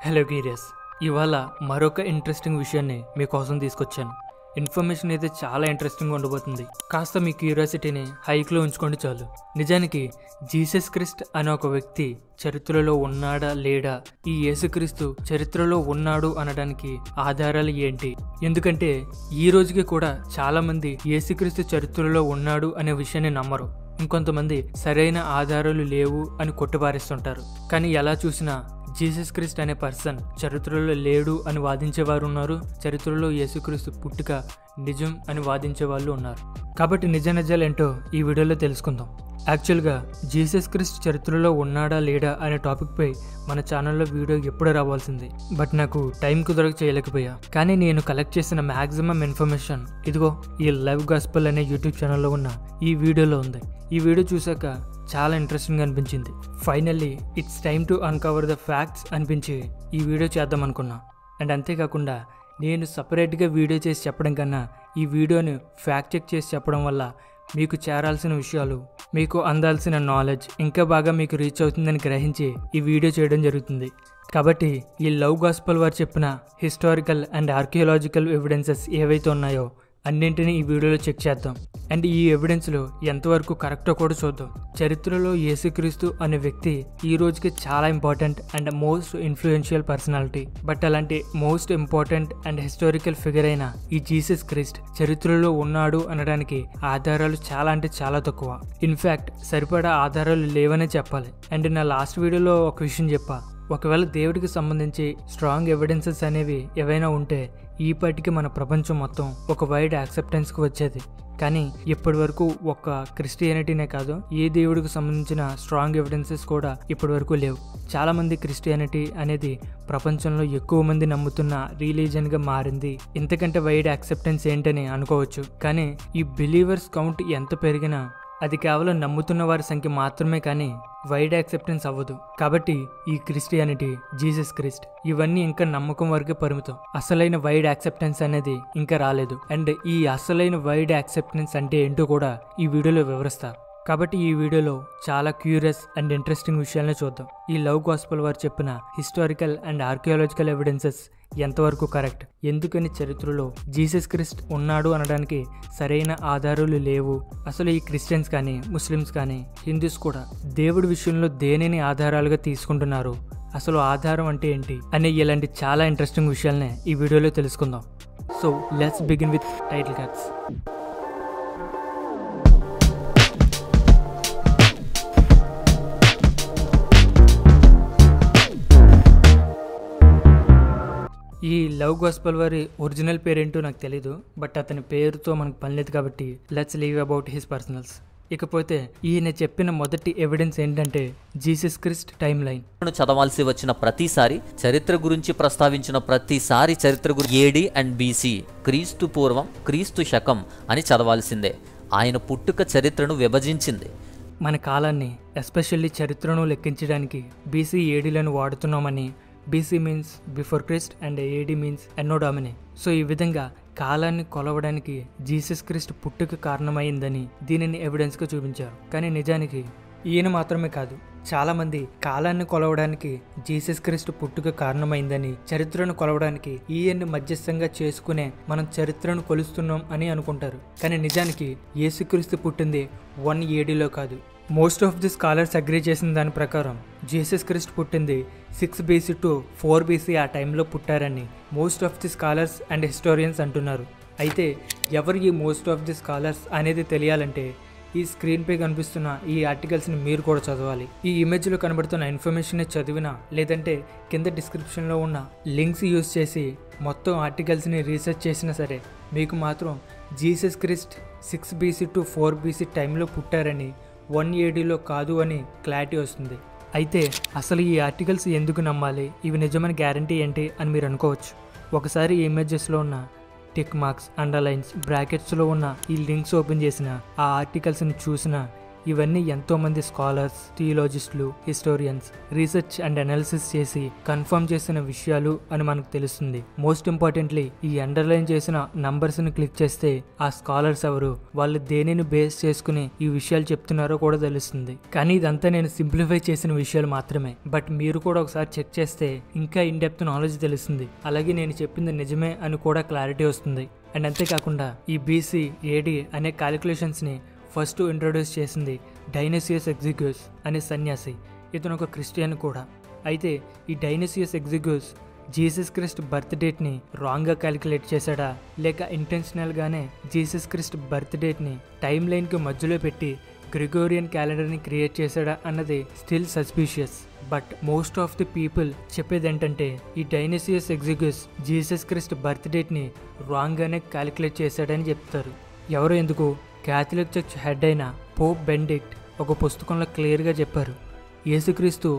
Hello గీరియస్, ఇవాళ మరొక interesting విషయాన్ని మీకోసం తీసుకొచ్చాను. ఇన్ఫర్మేషన్ అయితే చాలా ఇంట్రెస్టింగ్గా ఉండబోతుంది. కాస్త మీ క్యూరియాసిటీని హైక్లో ఉంచుకోండి చాలు. నిజానికి జీసస్ క్రిస్ట్ అనే ఒక వ్యక్తి చరిత్రలో ఉన్నాడా లేడా, ఈ యేసుక్రీస్తు చరిత్రలో ఉన్నాడు అనడానికి ఆధారాలు ఏంటి? ఎందుకంటే ఈ రోజుకి కూడా చాలా మంది యేసుక్రీస్తు చరిత్రలో ఉన్నాడు అనే విషయాన్ని నమ్మరు. ఇంకొంతమంది సరైన ఆధారాలు లేవు అని కొట్టిపారేస్తుంటారు. కానీ ఎలా చూసినా జీసస్ క్రిస్ట్ అనే పర్సన్ చరిత్రలో లేడు అని వాదించేవారు ఉన్నారు, చరిత్రలో యేసుక్రీస్తు పుట్టుక నిజం అని వాదించే వాళ్ళు ఉన్నారు. కాబట్టి నిజాలేంటో ఈ వీడియోలో తెలుసుకుందాం. యాక్చువల్గా జీసస్ క్రిస్ట్ చరిత్రలో ఉన్నాడా లేడా అనే టాపిక్ పై మన ఛానల్లో వీడియో ఎప్పుడూ రావాల్సింది. బట్ నాకు టైం కుదరక చేయలేకపోయా. కానీ నేను కలెక్ట్ చేసిన మ్యాక్సిమం ఇన్ఫర్మేషన్ ఇదిగో ఈ లైవ్ గాస్పెల్ అనే యూట్యూబ్ ఛానల్లో ఉన్న ఈ వీడియోలో ఉంది. ఈ వీడియో చూసాక చాలా ఇంట్రెస్టింగ్గా అనిపించింది. Finally it's time to uncover the facts అనిపించి ఈ వీడియో చేద్దాం అనుకున్నా. అండ్ అంతేకాకుండా నేను సపరేట్గా వీడియో చేసి చెప్పడం కన్నా ఈ వీడియోని ఫ్యాక్ట్ చెక్ చేసి చెప్పడం వల్ల మీకు చేరాల్సిన విషయాలు, మీకు అందాల్సిన నాలెడ్జ్ ఇంకా బాగా మీకు రీచ్ అవుతుందని గ్రహించి ఈ వీడియో చేయడం జరుగుతుంది. కాబట్టి ఈ లవ్ గాస్పెల్ వారు చెప్పిన హిస్టారికల్ అండ్ ఆర్కియాలజికల్ ఎవిడెన్సెస్ ఏవైతే ఉన్నాయో అన్నింటినీ ఈ వీడియోలో చెక్ చేద్దాం. అండ్ ఈ ఎవిడెన్స్లో ఎంతవరకు కరెక్టో కూడా చూద్దాం. చరిత్రలో యేసుక్రీస్తు అనే వ్యక్తి ఈ రోజుకి చాలా important and most influential personality. But అలాంటి most important and historical figure అయిన ఈ జీసస్ క్రిస్ట్ చరిత్రలో ఉన్నాడు అనడానికి ఆధారాలు చాలా అంటే చాలా తక్కువ. ఇన్ఫ్యాక్ట్ సరిపడా ఆధారాలు లేవనే చెప్పాలి. అండ్ నా లాస్ట్ వీడియోలో ఒక విషయం చెప్పా, ఒకవేళ దేవుడికి సంబంధించి స్ట్రాంగ్ ఎవిడెన్సెస్ అనేవి ఏవైనా ఉంటే ఈపాటికి మన ప్రపంచం మొత్తం ఒక వైడ్ యాక్సెప్టెన్స్కి వచ్చేది. కానీ ఇప్పటి వరకు ఒక క్రిస్టియానిటీనే కాదు, ఏ దేవుడికి సంబంధించిన స్ట్రాంగ్ ఎవిడెన్సెస్ కూడా ఇప్పటి వరకు లేవు. చాలా మంది క్రిస్టియానిటీ అనేది ప్రపంచంలో ఎక్కువ మంది నమ్ముతున్న రిలీజన్గా మారింది. ఇంతకంటే వైడ్ యాక్సెప్టెన్స్ ఏంటని అనుకోవచ్చు. కానీ ఈ బిలీవర్స్ కౌంట్ ఎంత పెరిగినా అది కేవలం నమ్ముతున్న వారి సంఖ్య మాత్రమే, కానీ వైడ్ యాక్సెప్టెన్స్ అవ్వదు. కాబట్టి ఈ క్రిస్టియానిటీ, జీసస్ క్రిస్ట్ ఇవన్నీ ఇంకా నమ్మకం వరకే పరిమితం. అసలైన వైడ్ యాక్సెప్టెన్స్ అనేది ఇంకా రాలేదు. అండ్ ఈ అసలైన వైడ్ యాక్సెప్టెన్స్ అంటే ఏంటో కూడా ఈ వీడియోలో వివరిస్తా. కాబట్టి ఈ వీడియోలో చాలా క్యూరియస్ అండ్ ఇంట్రెస్టింగ్ విషయాలను చూద్దాం. ఈ లవ్ గాస్పెల్ వారు చెప్పిన హిస్టారికల్ అండ్ ఆర్కియాలజికల్ ఎవిడెన్సెస్ ఎంతవరకు కరెక్ట్, ఎందుకని చరిత్రలో జీసస్ క్రిస్ట్ ఉన్నాడు అనడానికి సరైన ఆధారాలు లేవు, అసలు ఈ క్రిస్టియన్స్ కానీ ముస్లిమ్స్ కానీ హిందూస్ కూడా దేవుడి విషయంలో దేనిని ఆధారాలుగా తీసుకుంటున్నారు, అసలు ఆధారం అంటే ఏంటి అనే ఇలాంటి చాలా ఇంట్రెస్టింగ్ విషయాలనే ఈ వీడియోలో తెలుసుకుందాం. So let's begin with title cards. ఈ లవ్ గాస్పెల్ వారి ఒరిజినల్ పేరేంటో నాకు తెలీదు, బట్ అతని పేరుతో మనకు పని లేదు కాబట్టి let's leave about his personals. ఇకపోతే ఈయన చెప్పిన మొదటి ఎవిడెన్స్ ఏంటంటే జీసస్ క్రిస్ట్ టైమ్ లైన్. చదవాల్సి వచ్చిన ప్రతిసారి, చరిత్ర గురించి ప్రస్తావించిన ప్రతిసారి చరిత్ర గురించి ఏడి అండ్ బీసీ, క్రీస్తు పూర్వం, క్రీస్తు శకం అని చదవాల్సిందే. ఆయన పుట్టుక చరిత్రను విభజించింది. మన కాలాన్ని ఎస్పెషల్లీ చరిత్రను లెక్కించడానికి బీసీ ఏడీలను వాడుతున్నామని, BC means before Christ and AD means anno domini. So ఈ విధంగా కాలాన్ని కొలవడానికి జీసస్ క్రిస్ట్ పుట్టుక కారణమైందని దీనిని ఎవిడెన్స్గా చూపించారు. కానీ నిజానికి ఈయన మాత్రమే కాదు, చాలామంది కాలాన్ని కొలవడానికి జీసస్ క్రిస్ట్ పుట్టుక కారణమైందని, చరిత్రను కొలవడానికి ఈయన్ని మధ్యస్థంగా చేసుకునే మనం చరిత్రను కొలుస్తున్నాం అని అనుకుంటారు. కానీ నిజానికి యేసుక్రీస్తు పుట్టింది 1 ADలో కాదు. Most of the scholars agree చేసిన దాని ప్రకారం జీసస్ క్రిస్ట్ పుట్టింది 6 BC to 4 BC ఆ టైంలో పుట్టారని most of the scholars and historians అంటున్నారు. అయితే ఎవరు ఈ మోస్ట్ ఆఫ్ ది స్కాలర్స్ అనేది తెలియాలంటే ఈ స్క్రీన్పై కనిపిస్తున్న ఈ ఆర్టికల్స్ని మీరు కూడా చదవాలి. ఈ ఇమేజ్లో కనబడుతున్న ఇన్ఫర్మేషన్ చదివినా, లేదంటే కింద డిస్క్రిప్షన్లో ఉన్న లింక్స్ యూజ్ చేసి మొత్తం ఆర్టికల్స్ని రీసెర్చ్ చేసినా సరే మీకు మాత్రం Jesus Christ 6 BC to 4 BC టైంలో పుట్టారని, 1 ADలో కాదు అని క్లారిటీ వస్తుంది. అయితే అసలు ఈ ఆర్టికల్స్ ఎందుకు నమ్మాలి, ఇవి నిజమైన గ్యారంటీ ఏంటి అని మీరు అనుకోవచ్చు. ఒకసారి ఈ ఇమేజెస్లో ఉన్న టిక్ మార్క్స్, అండర్లైన్స్, బ్రాకెట్స్లో ఉన్న ఈ లింక్స్ ఓపెన్ చేసిన ఆ ఆర్టికల్స్ని చూసినా ఇవన్నీ ఎంతోమంది స్కాలర్స్, థియోలాజిస్టులు, హిస్టోరియన్స్ రీసెర్చ్ అండ్ అనాలిసిస్ చేసి కన్ఫర్మ్ చేసిన విషయాలు అని మనకు తెలుస్తుంది. మోస్ట్ ఇంపార్టెంట్లీ ఈ అండర్లైన్ చేసిన నంబర్స్ని క్లిక్ చేస్తే ఆ స్కాలర్స్ ఎవరు, వాళ్ళు దేనిని బేస్ చేసుకుని ఈ విషయాలు చెప్తున్నారో కూడా తెలుస్తుంది. కానీ ఇదంతా నేను సింప్లిఫై చేసిన విషయాలు మాత్రమే. బట్ మీరు కూడా ఒకసారి చెక్ చేస్తే ఇంకా ఇన్ డెప్త్ నాలెడ్జ్ తెలుస్తుంది. అలాగే నేను చెప్పింది నిజమే అని కూడా క్లారిటీ వస్తుంది. అండ్ అంతేకాకుండా ఈ బీసీ ఏడి అనే క్యాలిక్యులేషన్స్ని ఫస్ట్ ఇంట్రొడ్యూస్ చేసింది డైనోసియస్ ఎగ్జిగ్యూస్ అనే సన్యాసి. ఇతను ఒక క్రిస్టియన్ కూడా. అయితే ఈ డైనోసియస్ ఎగ్జిగ్యూస్ జీసస్ క్రిస్ట్ బర్త్ డేట్ని రాంగ్గా క్యాలిక్యులేట్ చేశాడా, లేక ఇంటెన్షనల్గానే జీసస్ క్రిస్ట్ బర్త్ డేట్ని టైమ్ లైన్కి మధ్యలో పెట్టి గ్రెగోరియన్ క్యాలెండర్ని క్రియేట్ చేశాడా అన్నది still suspicious. But most of the people చెప్పేది ఏంటంటే ఈ డైనోసియస్ ఎగ్జిగ్యూస్ జీసస్ క్రిస్ట్ బర్త్ డేట్ని రాంగ్గానే క్యాలిక్యులేట్ చేశాడని చెప్తారు. ఎవరో ఎందుకు క్యాథలిక్ చర్చ్ హెడ్ అయిన పోప్ బెండిక్ట్ ఒక పుస్తకంలో క్లియర్గా చెప్పారు, యేసుక్రీస్తు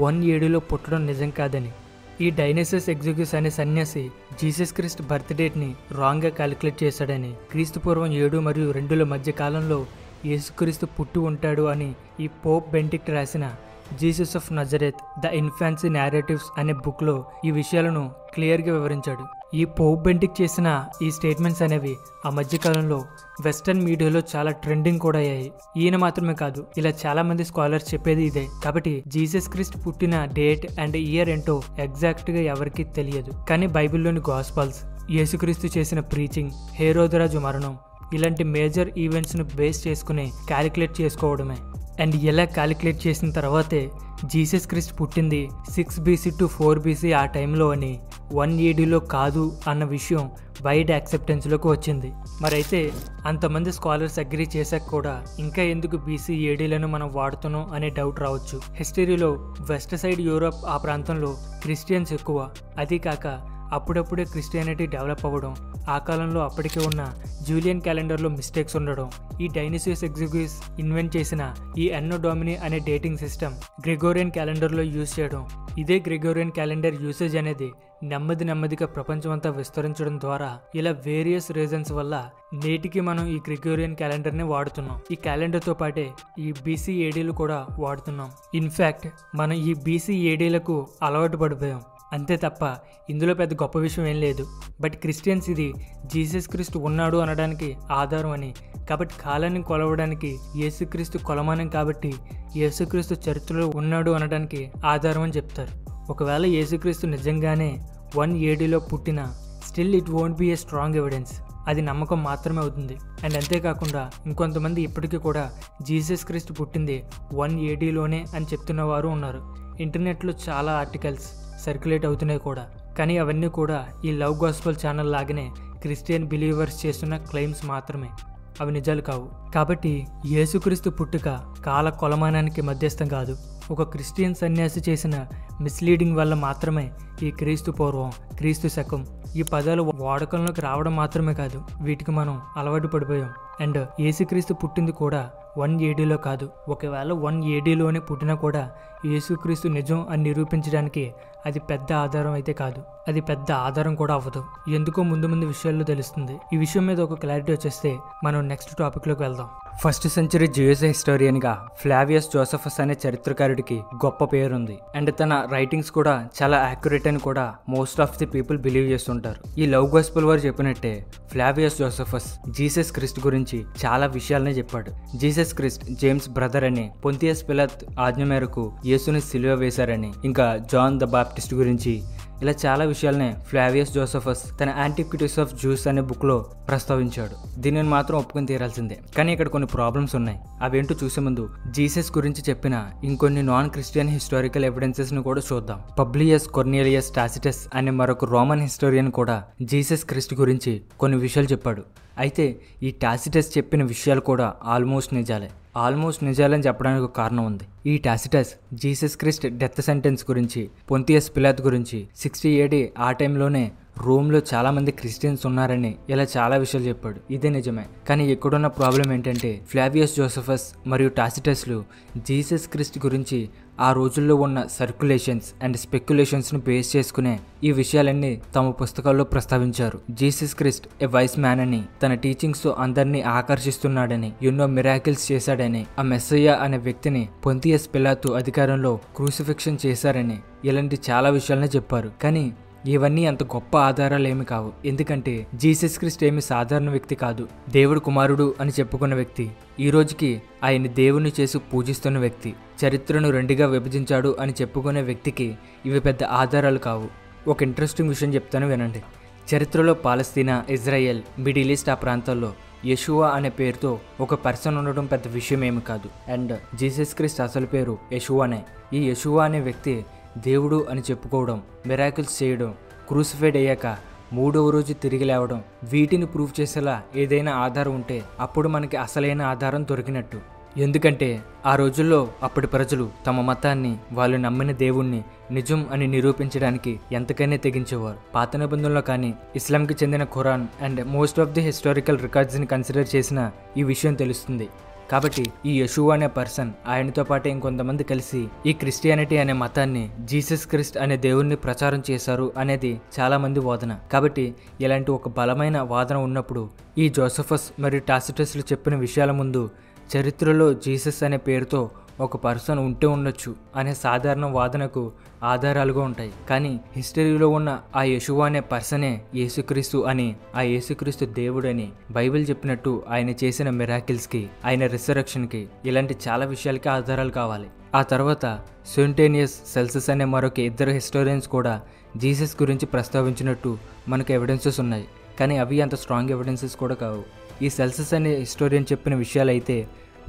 1 AD పుట్టడం నిజం కాదని. ఈ డైనోసియస్ ఎగ్జిగ్యూస్ అనే సన్యాసి జీసస్ క్రిస్ట్ బర్త్ డేట్ని రాంగ్గా క్యాలిక్యులేట్ చేశాడని, క్రీస్తుపూర్వం 7 మరియు 2 మధ్య కాలంలో యేసుక్రీస్తు పుట్టి ఉంటాడు అని ఈ పోప్ బెండిక్ట్ రాసిన Jesus of Nazareth the infancy narratives అనే బుక్లో ఈ విషయాలను క్లియర్గా వివరించాడు. ఈ పోప్ బెండిక్ట్ చేసిన ఈ స్టేట్మెంట్స్ అనేవి ఆ మధ్యకాలంలో వెస్టర్న్ మీడియాలో చాలా ట్రెండింగ్ కూడా అయ్యాయి. ఈయన మాత్రమే కాదు, ఇలా చాలా మంది స్కాలర్స్ చెప్పేది ఇదే. కాబట్టి జీసస్ క్రిస్ట్ పుట్టిన డేట్ అండ్ ఇయర్ ఏంటో ఎగ్జాక్ట్గా ఎవరికీ తెలియదు. కానీ బైబిల్లోని గాస్పల్స్, యేసుక్రీస్తు చేసిన ప్రీచింగ్, హేరోదురాజు మరణం ఇలాంటి మేజర్ ఈవెంట్స్ను బేస్ చేసుకుని క్యాలిక్యులేట్ చేసుకోవడమే. అండ్ ఇలా క్యాలిక్యులేట్ చేసిన తర్వాతే జీసస్ క్రిస్ట్ పుట్టింది 6 BC to 4 BC ఆ టైంలో అని, 1 AD కాదు అన్న విషయం వైడ్ యాక్సెప్టెన్స్లోకి వచ్చింది. మరైతే అంతమంది స్కాలర్స్ అగ్రీ చేశాక కూడా ఇంకా ఎందుకు BC ADలను మనం వాడుతున్నాం అనే డౌట్ రావచ్చు. హిస్టరీలో వెస్ట్ సైడ్ యూరోప్ ఆ ప్రాంతంలో క్రిస్టియన్స్ ఎక్కువ. అదీ కాక అప్పుడప్పుడే క్రిస్టియానిటీ డెవలప్ అవ్వడం, ఆ కాలంలో అప్పటికే ఉన్న జూలియన్ క్యాలెండర్లో మిస్టేక్స్ ఉండడం, ఈ డైనోసియస్ ఎగ్జిగ్యూస్ ఇన్వెంట్ చేసిన ఈ ఎన్నో డొమిని అనే డేటింగ్ సిస్టమ్ గ్రెగోరియన్ క్యాలెండర్లో యూజ్ చేయడం, ఇదే గ్రెగోరియన్ క్యాలెండర్ యూసేజ్ అనేది నెమ్మదిగా ప్రపంచమంతా విస్తరించడం ద్వారా ఇలా వేరియస్ రీజన్స్ వల్ల నేటికి మనం ఈ గ్రెగోరియన్ క్యాలెండర్ని వాడుతున్నాం. ఈ క్యాలెండర్తో పాటే ఈ BC ADలు కూడా వాడుతున్నాం. ఇన్ఫ్యాక్ట్ మనం ఈ BC ADలకు అలవాటు పడిపోయాం. అంతే తప్ప ఇందులో పెద్ద గొప్ప విషయం ఏం లేదు. బట్ క్రిస్టియన్స్ ఇది జీసస్ క్రీస్తు ఉన్నాడు అనడానికి ఆధారం అని, కాబట్టి కాలాన్ని కొలవడానికి యేసుక్రీస్తు కొలమానం కాబట్టి యేసుక్రీస్తు చరిత్రలో ఉన్నాడు అనడానికి ఆధారం అని చెప్తారు. ఒకవేళ యేసుక్రీస్తు నిజంగానే 1 AD పుట్టినా still it won't be a strong evidence. అది నమ్మకం మాత్రమే అవుతుంది. అండ్ అంతేకాకుండా ఇంకొంతమంది ఇప్పటికీ కూడా జీసస్ క్రీస్తు పుట్టింది 1 AD అని చెప్తున్న వారు ఉన్నారు. ఇంటర్నెట్లో చాలా ఆర్టికల్స్ సర్క్యులేట్ అవుతున్నాయి కూడా. కానీ అవన్నీ కూడా ఈ లవ్ గాస్పల్ ఛానల్ లాగానే క్రిస్టియన్ బిలీవర్స్ చేస్తున్న క్లెయిమ్స్ మాత్రమే, అవి నిజాలు కావు. కాబట్టి యేసుక్రీస్తు పుట్టుక కాల కొలమానానికి మధ్యస్థం కాదు. ఒక క్రిస్టియన్ సన్యాసి చేసిన మిస్లీడింగ్ వల్ల మాత్రమే ఈ క్రీస్తు పూర్వం, క్రీస్తు శకం ఈ పదాలు వాడకంలోకి రావడం మాత్రమే కాదు, వీటికి మనం అలవాటు పడిపోయాం. అండ్ యేసుక్రీస్తు పుట్టింది కూడా 1 AD కాదు. ఒకవేళ 1 AD పుట్టినా కూడా యేసుక్రీస్తు నిజం అని నిరూపించడానికి అది పెద్ద ఆధారం అయితే కాదు, అది పెద్ద ఆధారం కూడా అవ్వదు. ఎందుకో ముందు విషయాల్లో తెలుస్తుంది. ఈ విషయం మీద ఒక క్లారిటీ వచ్చేస్తే మనం నెక్స్ట్ టాపిక్లోకి వెళ్దాం. 1st century జ్యూస్ హిస్టోరియన్గా ఫ్లావియస్ జోసెఫస్ అనే చరిత్రకారుడికి గొప్ప పేరుంది. అండ్ తన రైటింగ్స్ కూడా చాలా యాక్యురేట్ అని కూడా most of the people believe చేస్తుంటారు. ఈ లవ్ గాస్పెల్ వారు చెప్పినట్టే ఫ్లావియస్ జోసెఫస్ జీసస్ క్రిస్ట్ గురించి చాలా విషయాలనే చెప్పాడు. జీసస్ క్రిస్ట్ జేమ్స్ బ్రదర్ అని, పొంతియస్ పిలాత్ ఆజ్ఞ మేరకు యేసుని సిలువ వేశారని, ఇంకా జాన్ ద బాప్టిస్ట్ గురించి, ఇలా చాలా విషయాలనే ఫ్లావియస్ జోసెఫస్ తన యాంటిక్విటీస్ ఆఫ్ జ్యూస్ అనే బుక్లో ప్రస్తావించాడు. దీనిని మాత్రం ఒప్పుకొని తీరాల్సిందే. కానీ ఇక్కడ కొన్ని ప్రాబ్లమ్స్ ఉన్నాయి. అవేంటో చూసే ముందు జీసస్ గురించి చెప్పిన ఇంకొన్ని నాన్ క్రిస్టియన్ హిస్టారికల్ ఎవిడెన్సెస్ ను కూడా చూద్దాం. పబ్లియస్ కొర్నేలియస్ టాసిటస్ అనే మరొక రోమన్ హిస్టోరియన్ కూడా జీసస్ క్రిస్ట్ గురించి కొన్ని విషయాలు చెప్పాడు. అయితే ఈ టాసిటస్ చెప్పిన విషయాలు కూడా ఆల్మోస్ట్ నిజాలని చెప్పడానికి ఒక కారణం ఉంది. ఈ Tacitus Jesus Christ death sentence గురించి, పొంతియస్ పిలాత్ గురించి 60 AD ఆ టైంలోనే రోమ్లో చాలామంది క్రిస్టియన్స్ ఉన్నారని ఇలా చాలా విషయాలు చెప్పాడు. ఇదే నిజమే. కానీ ఇక్కడున్న ప్రాబ్లం ఏంటంటే ఫ్లావియస్ జోసెఫస్ మరియు టాసిటస్లు జీసస్ క్రిస్ట్ గురించి ఆ రోజుల్లో ఉన్న సర్క్యులేషన్స్ అండ్ స్పెక్యులేషన్స్ను బేస్ చేసుకునే ఈ విషయాలన్నీ తమ పుస్తకాల్లో ప్రస్తావించారు. జీసస్ క్రిస్ట్ ఏ వైస్ మ్యాన్ అని, తన టీచింగ్స్తో అందరినీ ఆకర్షిస్తున్నాడని, ఎన్నో మిరాకిల్స్ చేశాడని, ఆ మెస్సయ్య అనే వ్యక్తిని పొంతియస్ పిలాతు అధికారంలో క్రూసిఫిక్షన్ చేశారని, ఇలాంటి చాలా విషయాలనే చెప్పారు. కానీ ఇవన్నీ అంత గొప్ప ఆధారాలు ఏమి కావు. ఎందుకంటే జీసస్ క్రిస్ట్ ఏమి సాధారణ వ్యక్తి కాదు. దేవుడు కుమారుడు అని చెప్పుకున్న వ్యక్తి, ఈ రోజుకి ఆయన్ని దేవుని చేసి పూజిస్తున్న వ్యక్తి, చరిత్రను రెండుగా విభజించాడు అని చెప్పుకునే వ్యక్తికి ఇవి పెద్ద ఆధారాలు కావు. ఒక ఇంట్రెస్టింగ్ విషయం చెప్తాను వినండి. చరిత్రలో పాలస్తీనా, ఇజ్రాయెల్, మిడిల్ ఈస్ట్ ఆ ప్రాంతాల్లో యెషువా అనే పేరుతో ఒక పర్సన్ ఉండడం పెద్ద విషయం ఏమి కాదు. అండ్ జీసస్ క్రిస్ట్ అసలు పేరు యెషువానే. ఈ యెషువా అనే వ్యక్తి దేవుడు అని చెప్పుకోవడం, మిరాకిల్స్ చేయడం, క్రూసిఫైడ్ అయ్యాక 3వ రోజు తిరిగి లేవడం, వీటిని ప్రూవ్ చేసేలా ఏదైనా ఆధారం ఉంటే అప్పుడు మనకి అసలైన ఆధారం దొరికినట్టు. ఎందుకంటే ఆ రోజుల్లో అప్పటి ప్రజలు తమ మతాన్ని, వాళ్ళు నమ్మిన దేవుణ్ణి నిజం అని నిరూపించడానికి ఎంతకైనా తెగించేవారు. పాత నిబంధనలో కానీ, ఇస్లాంకి చెందిన Quran and most of the historical రికార్డ్స్ని కన్సిడర్ చేసిన ఈ విషయం తెలుస్తుంది. కాబట్టి ఈ యెషువా అనే పర్సన్, ఆయనతో పాటు ఇంకొంతమంది కలిసి ఈ క్రిస్టియానిటీ అనే మతాన్ని, జీసస్ క్రిస్ట్ అనే దేవుణ్ణి ప్రచారం చేశారు అనేది చాలా మంది వాదన. కాబట్టి ఇలాంటి ఒక బలమైన వాదన ఉన్నప్పుడు ఈ జోసెఫస్ మరియు టాసిటస్లు చెప్పిన విషయాల ముందు చరిత్రలో జీసస్ అనే పేరుతో ఒక పర్సన్ ఉంటే ఉండొచ్చు అనే సాధారణ వాదనకు ఆధారాలుగా ఉంటాయి. కానీ హిస్టరీలో ఉన్న ఆ యెషువా అనే పర్సనే యేసుక్రీస్తు అని, ఆ యేసుక్రీస్తు దేవుడని బైబిల్ చెప్పినట్టు ఆయన చేసిన మిరాకిల్స్కి, ఆయన రిసరెక్షన్కి, ఇలాంటి చాలా విషయాలకి ఆధారాలు కావాలి. ఆ తర్వాత సొంటేనియస్ సెల్సస్ అనే మరొక 2 హిస్టోరియన్స్ కూడా జీసస్ గురించి ప్రస్తావించినట్టు మనకు ఎవిడెన్సెస్ ఉన్నాయి. కానీ అవి అంత స్ట్రాంగ్ ఎవిడెన్సెస్ కూడా కావు. ఈ సెల్సస్ అనే హిస్టోరియన్ చెప్పిన విషయాలు అయితే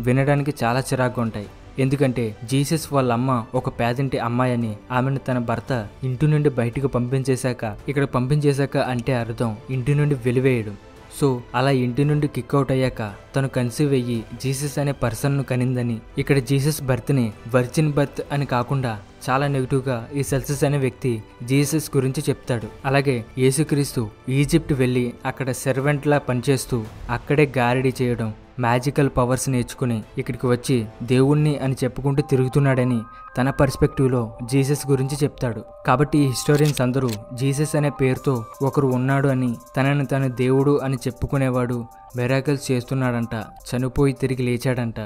వినడానికి చాలా చిరాకుగా ఉంటాయి. ఎందుకంటే జీసస్ వాళ్ళ అమ్మ ఒక పేదింటి అమ్మాయి అని, ఆమెను తన భర్త ఇంటి నుండి బయటకు పంపించేశాక, ఇక్కడ పంపించేశాక అంటే అర్థం ఇంటి నుండి వెలివేయడం. సో అలా ఇంటి నుండి కిక్అవుట్ అయ్యాక తను కన్సీవ్ అయ్యి జీసస్ అనే పర్సన్ను కనిందని, ఇక్కడ జీసస్ బర్త్ని వర్జిన్ బర్త్ అని కాకుండా చాలా నెగిటివ్గా ఈ సెల్సస్ అనే వ్యక్తి జీసస్ గురించి చెప్తాడు. అలాగే యేసుక్రీస్తు ఈజిప్ట్ వెళ్ళి అక్కడ సెర్వెంట్లా పనిచేస్తూ అక్కడే గారడీ చేయడం, మ్యాజికల్ పవర్స్ నేర్చుకుని ఇక్కడికి వచ్చి దేవుణ్ణి అని చెప్పుకుంటూ తిరుగుతున్నాడని తన పర్స్పెక్టివ్లో జీసస్ గురించి చెప్తాడు. కాబట్టి ఈ హిస్టోరియన్స్ అందరూ జీసస్ అనే పేరుతో ఒకరు ఉన్నాడు అని, తనని తను దేవుడు అని చెప్పుకునేవాడు, మిరాకిల్స్ చేస్తున్నాడంట, చనిపోయి తిరిగి లేచాడంట,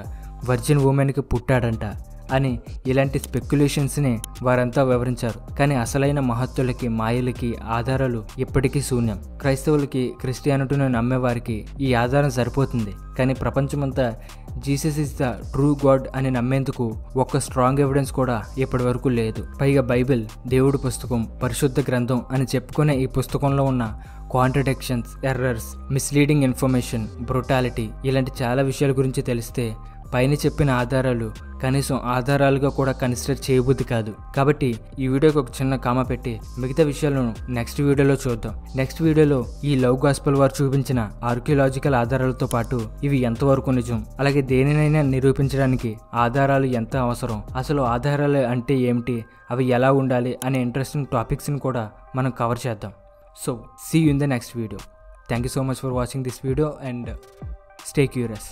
వర్జిన్ ఉమెన్కి పుట్టాడంట అని ఇలాంటి స్పెక్యులేషన్స్ని వారంతా వివరించారు. కానీ అసలైన మహత్తులకి, మాయలకి ఆధారాలు ఇప్పటికీ శూన్యం. క్రైస్తవులకి, క్రిస్టియానిటీని నమ్మేవారికి ఈ ఆధారం సరిపోతుంది. కానీ ప్రపంచమంతా Jesus is the true God అని నమ్మేందుకు ఒక్క స్ట్రాంగ్ ఎవిడెన్స్ కూడా ఇప్పటి వరకు లేదు. పైగా బైబిల్ దేవుడి పుస్తకం, పరిశుద్ధ గ్రంథం అని చెప్పుకునే ఈ పుస్తకంలో ఉన్న contradictions, errors, misleading information, brutality, ఇలాంటి చాలా విషయాల గురించి తెలిస్తే పైన చెప్పిన ఆధారాలు కనీసం ఆధారాలుగా కూడా కన్సిడర్ చేయబుద్ది కాదు. కాబట్టి ఈ వీడియోకి ఒక చిన్న కామా పెట్టి మిగతా విషయాలను నెక్స్ట్ వీడియోలో చూద్దాం. నెక్స్ట్ వీడియోలో ఈ లవ్ గాస్పెల్ వారు చూపించిన ఆర్కియలాజికల్ ఆధారాలతో పాటు ఇవి ఎంతవరకు నిజం, అలాగే దేనినైనా నిరూపించడానికి ఆధారాలు ఎంత అవసరం, అసలు ఆధారాలు అంటే ఏమిటి, అవి ఎలా ఉండాలి అనే ఇంట్రెస్టింగ్ టాపిక్స్ని కూడా మనం కవర్ చేద్దాం. So see you in the next video. Thank you so much for watching this video and stay curious.